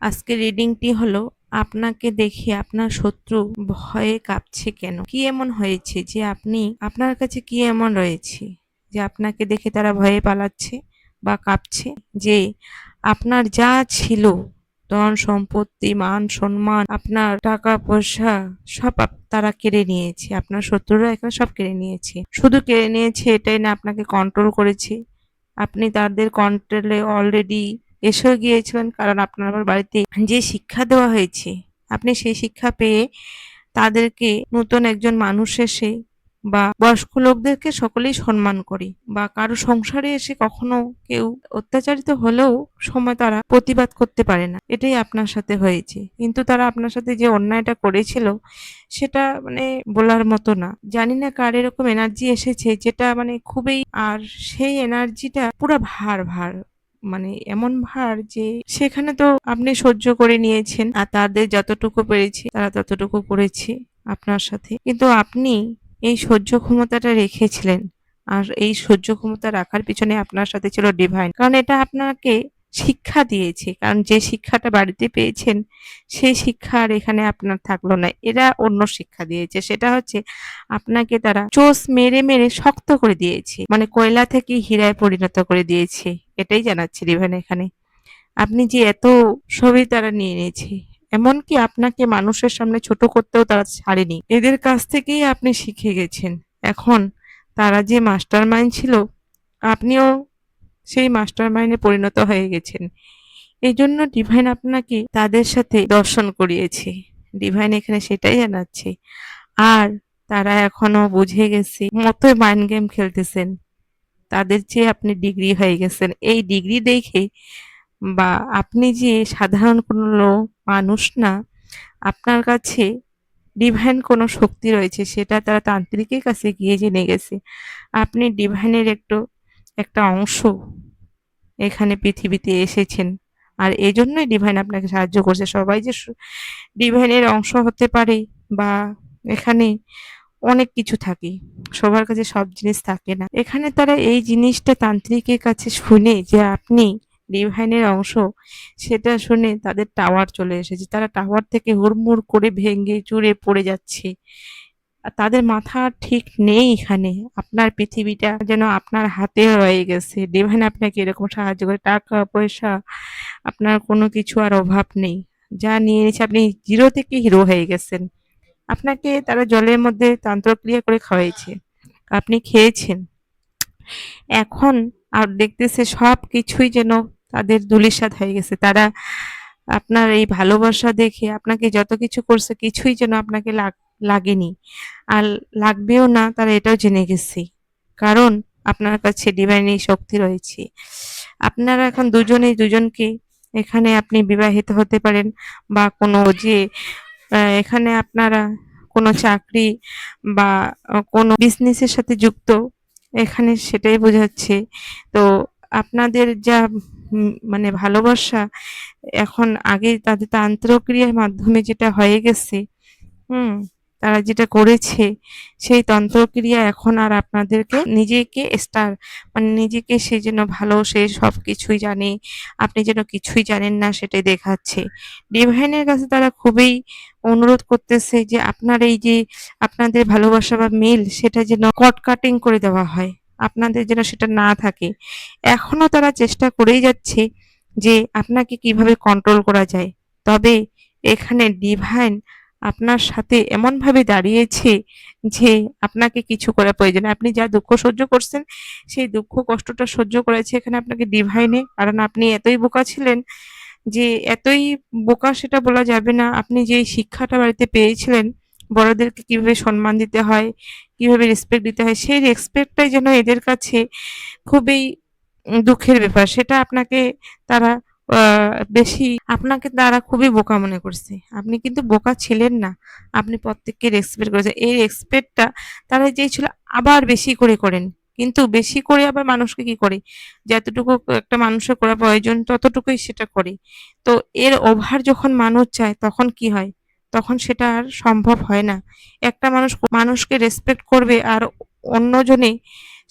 আজকের রিডিংটি হলো আপনাকে দেখে আপনার শত্রু ভয়ে কাঁপছে কেন? কি এমন হয়েছে যে আপনার কাছে কি এমন রয়েছে যে আপনাকে দেখে তারা ভয়ে পালাচ্ছে বা কাঁপছে? যে আপনার যা ছিল ধন সম্পত্তি মান সম্মান আপনার টাকা পয়সা সব তারা কেড়ে নিয়েছে। আপনার শত্রুরা এখানে সব কেড়ে নিয়েছে। শুধু কেড়ে নিয়েছে এটাই না, আপনাকে কন্ট্রোল করেছে। আপনি তাদের কন্ট্রোলে অলরেডি এসেও গিয়েছিলেন, কারণ আপনার বাড়িতে যে শিক্ষা দেওয়া হয়েছে আপনি সেই শিক্ষা পেয়ে তাদেরকে নতুন একজন মানুষ এসে বা বয়স্ক লোকদেরকে সকলেই সম্মান করে বা কারো সংসারে এসে কখনো কেউ অত্যাচারিত হলেও সময় তারা প্রতিবাদ করতে পারে না। এটাই আপনার সাথে হয়েছে, কিন্তু তারা আপনার সাথে যে অন্যায়টা করেছিল সেটা বলার মতো না। জানি না কার এরকম এনার্জি এসেছে যেটা খুবই, আর সেই এনার্জিটা পুরো ভার ভার, এমন ভার যে সেখানে তো আপনি সহ্য করে নিয়েছেন আর তাদের যতটুকু পেরেছি তারা ততটুকু করেছে আপনার সাথে, কিন্তু আপনি এই সহ্য ক্ষমতাটা রেখেছিলেন। আর এই সহ্য ক্ষমতা রাখার পিছনে আপনার সাথে ছিল ডিভাইন, কারণ এটা আপনাকে শিক্ষা দিয়েছে। কারণ যে শিক্ষাটা বাড়িতে পেয়েছেন সেই শিক্ষা আর এখানে আপনার থাকলো না, এরা অন্য শিক্ষা দিয়েছে। সেটা হচ্ছে আপনাকে তারা চোষ মেরে মেরে শক্ত করে দিয়েছে, কয়লা থেকে হীরায় পরিণত করে দিয়েছে। এটাই জানাচ্ছে ডিভাইন এখানে। আপনি যে এত সবই তারা নিয়ে নিয়েছে, এমনকি আপনাকে মানুষের সামনে ছোট করতেও তারা ছাড়েনি। এদের কাছ থেকেই আপনি শিখে গেছেন। এখন তারা যে মাস্টার মাইন্ড ছিল, আপনিও সেই মাস্টার মাইন্ডে পরিণত হয়ে গেছেন। এই জন্য ডিভাইন আপনাকে তাদের সাথে দর্শন করিয়েছে। ডিভাইন এখানে সেটাই জানাচ্ছে। আর তারা এখনো বুঝে গেছে মতোই মাইন্ড গেম খেলতেছেন। তাদের চেয়ে আপনি ডিগ্রি হয়ে গেছেন। এই ডিগ্রি দেখে বা আপনি যে সাধারণ কোনো মানুষ না, আপনার কাছে ডিভাইন কোনো শক্তি রয়েছে সেটা তারা তান্ত্রিকের কাছে গিয়ে জেনে গেছে। আপনি ডিভাইনের একটা অংশ এখানে পৃথিবীতে এসেছেন। আর এজন্যই ডিভাইন আপনাকে সাহায্য করছে। সবাই যে ডিভাইনের অংশ হতে পারে বা এখানে অনেক কিছু থাকে, সবার কাছে সব জিনিস থাকে না। এখানে তারা এই জিনিসটা তান্ত্রিকের কাছে শুনে যে আপনি ডিভাইনের অংশ, সেটা শুনে তাদের টাওয়ার চলে এসেছে। তারা টাওয়ার থেকে হুড়মুড় করে ভেঙে চুরে পড়ে যাচ্ছে। আর তাদের মাথা ঠিক নেই এখানে। আপনার পৃথিবীটা যেন আপনার হাতে রয়ে গেছে। ডিভাইন আপনাকে এরকম সাহায্য করে। টাকা পয়সা আপনার কোনো কিছু আর অভাব নেই। যা নিয়ে নিয়েছে আপনি জিরো থেকে হিরো হয়ে গেছেন। আপনাকে তারা জলের মধ্যে তন্ত্রক্রিয়া করে খাওয়াইছে, আপনি খেয়েছেন। এখন আর দেখতেছে সব কিছুই যেন তাদের ধূলিসাৎ হয়ে গেছে। তারা আপনার এই ভালোবাসা দেখে আপনাকে যত কিছু করছে কিছুই যেন আপনাকে লাগেনি, আর লাগবেও না, তারা এটাও জেনে গেছে। কারণ আপনার কাছে ডিভাইন এই শক্তি রয়েছে। আপনারা এখন দুজনেই দুজনকে, এখানে আপনি বিবাহিত হতে পারেন বা কোনো যে এখানে আপনারা কোনো চাকরি বা কোনো বিজনেসের সাথে যুক্ত, এখানে সেটাই বোঝাচ্ছে। তো আপনাদের যা ভালোবাসা এখন, আগে তাদের তন্ত্রক্রিয়ার মাধ্যমে যেটা হয়ে গেছে, হুম, তারা যেটা করেছে সেই তন্ত্রক্রিয়া এখন আর আপনাদেরকে নিজেকে নিজেকে সে যেন ভালো, সে সব কিছুই জানে, আপনি যেন কিছুই জানেন না সেটাই দেখাচ্ছে। ডিভাইনের কাছে তারা খুবই অনুরোধ করতেছে যে আপনার এই যে আপনাদের ভালোবাসা বা মিল, সেটা যেন কট কাটিং করে দেওয়া হয়, আপনাদের যেন সেটা না থাকে। এখনো তারা চেষ্টা করেই যাচ্ছে যে আপনাকে কিভাবে কন্ট্রোল করা যায়। তবে এখানে ডিভাইন আপনার সাথে এমনভাবে দাঁড়িয়েছে যে আপনাকে কিছু করা প্রয়োজন। আপনি যা দুঃখ সহ্য করছেন, সেই দুঃখ কষ্টটা সহ্য করেছে এখানে আপনাকে ডিভাইনে। কারণ আপনি এতই বোকা ছিলেন, যে এতই বোকা সেটা বলা যাবে না। আপনি যেই শিক্ষাটা বাড়িতে পেয়েছিলেন, বড়দেরকে কিভাবে সম্মান দিতে হয়, কিভাবে রেসপেক্ট দিতে হয়, সেই রেসপেক্টটাই যেন এদের কাছে খুবই দুঃখের ব্যাপার। সেটা আপনাকে তারা আ বেশি, আপনাকে তারা খুবই বোকা মনে করছে। আপনি কিন্তু বোকা ছিলেন না। আপনি প্রত্যেককে রেসপেক্ট করেছেন। এই রেসপেক্টটা তারা চেয়েছিল আবার বেশি করে করেন। কিন্তু বেশি করে আবার মানুষকে কি করে? যতটুকু একটা মানুষের করা প্রয়োজন ততটুকুই সেটা করে। তো এর ওভার যখন মানুষ চায় তখন কি হয়? তখন সেটা আর সম্ভব হয় না। একটা মানুষ মানুষকে রেসপেক্ট করবে আর অন্যজনে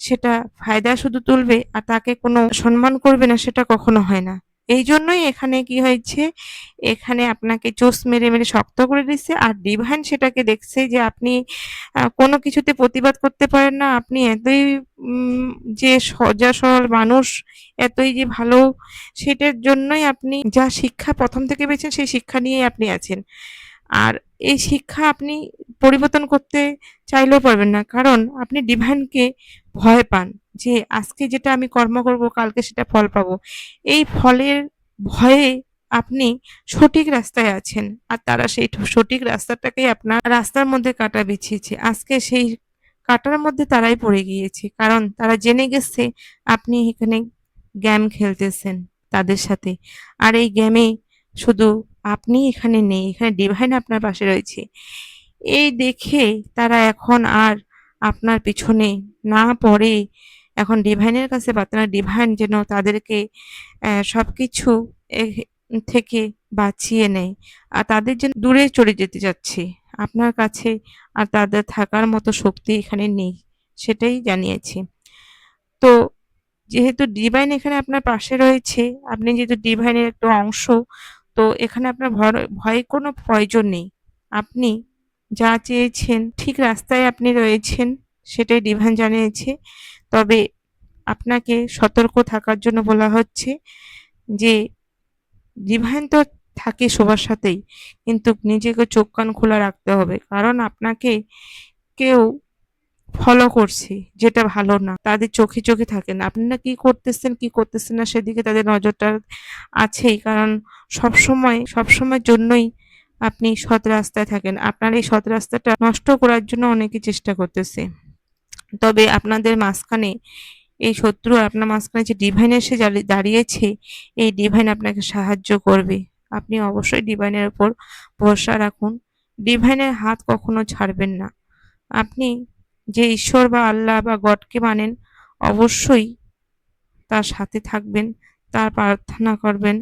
সেটা ফায়দা শুধু তুলবে আর তাকে কোনো সম্মান করবে না, সেটা কখনো হয় না। এই জন্যই এখানে কি হয়েছে, এখানে আপনাকে চোস মেরে মেরে শক্ত করে দিচ্ছে। আর ডিভাইন সেটাকে দেখছে যে আপনি কোনো কিছুতে প্রতিবাদ করতে পারেন না, আপনি এতই উম, যে সহজ সরল মানুষ, এতই যে ভালো, সেটার জন্যই আপনি যা শিক্ষা প্রথম থেকে পেয়েছেন সেই শিক্ষা নিয়েই আপনি আছেন। আর এই শিক্ষা আপনি পরিবর্তন করতে চাইলেও পারবেন না, কারণ আপনি ডিভাইনকে ভয় পান যে আজকে যেটা আমি কর্ম করব কালকে সেটা ফল পাবো। এই ফলের ভয়ে আপনি সঠিক রাস্তায় আছেন, আর তারা সেই সঠিক রাস্তাটাকেই আপনার রাস্তার মধ্যে কাঁটা বিছিয়েছে। আজকে সেই কাঁটার মধ্যে তারাই পড়ে গিয়েছে, কারণ তারা জেনে গেছে আপনি এখানে গেম খেলতেছেন তাদের সাথে। আর এই গেমে শুধু আপনি এখানে নেই, এখানে ডিভাইন আপনার পাশে রয়েছে। এই দেখে তারা এখন আর আপনার পিছনে না পড়ে এখন ডিভাইনের কাছে প্রার্থনা, ডিভাইন যেন তাদেরকে সবকিছু থেকে বাঁচিয়ে নেয়। আর তাদের জন্য দূরে চলে যেতে চাচ্ছে আপনার কাছে, আর তাদের থাকার মতো শক্তি এখানে নেই, সেটাই জানিয়েছে। তো যেহেতু ডিভাইন এখানে আপনার পাশে রয়েছে, আপনি যেহেতু ডিভাইনের একটা অংশ, তো এখানে আপনার ভয়ের কোনো প্রয়োজন নেই। আপনি যা চেয়েছেন ঠিক রাস্তায় আপনি রয়েছেন, সেটাই ডিভাইন জানিয়েছে। তবে আপনাকে সতর্ক থাকার জন্য বলা হচ্ছে যে ডিভাইন তো থাকে সবার সাথেই, কিন্তু নিজেকে চোখ কান খোলা রাখতে হবে, কারণ আপনাকে কেউ ফলো করছে যেটা ভালো না, তাদের চোখে চোখে থাকেন। আপনারা কি করতেছেন কি করতেছেন না সেদিকে তাদের নজরটা আছেই, কারণ সবসময়ের জন্যই আপনি সৎ রাস্তায় থাকেন। আপনার এই সৎ রাস্তাটা নষ্ট করার জন্য অনেকে চেষ্টা করতেছে। তবে আপনাদের মাঝখানে এই শত্রু আপনার মাঝখানে যে ডিভাইন এসে দাঁড়িয়েছে, এই ডিভাইন আপনাকে সাহায্য করবে। আপনি অবশ্যই ডিভাইনের উপর ভরসা রাখুন, ডিভাইনের হাত কখনো ছাড়বেন না। আপনি যে ঈশ্বর বা আল্লাহ বা গডকে মানেন, অবশ্যই তার সাথে থাকবেন, তার প্রার্থনা করবেন।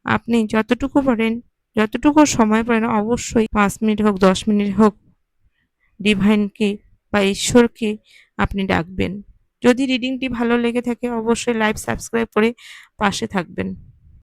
আপনি যতটুকু পারেন, যতটুকু সময় পারেন, অবশ্যই 5 মিনিট হোক 10 মিনিট হোক ডিভাইনকে বা ঈশ্বরকে আপনি ডাকবেন। যদি রিডিংটি ভালো লেগে থাকে অবশ্যই লাইভ সাবস্ক্রাইব করে পাশে থাকবেন।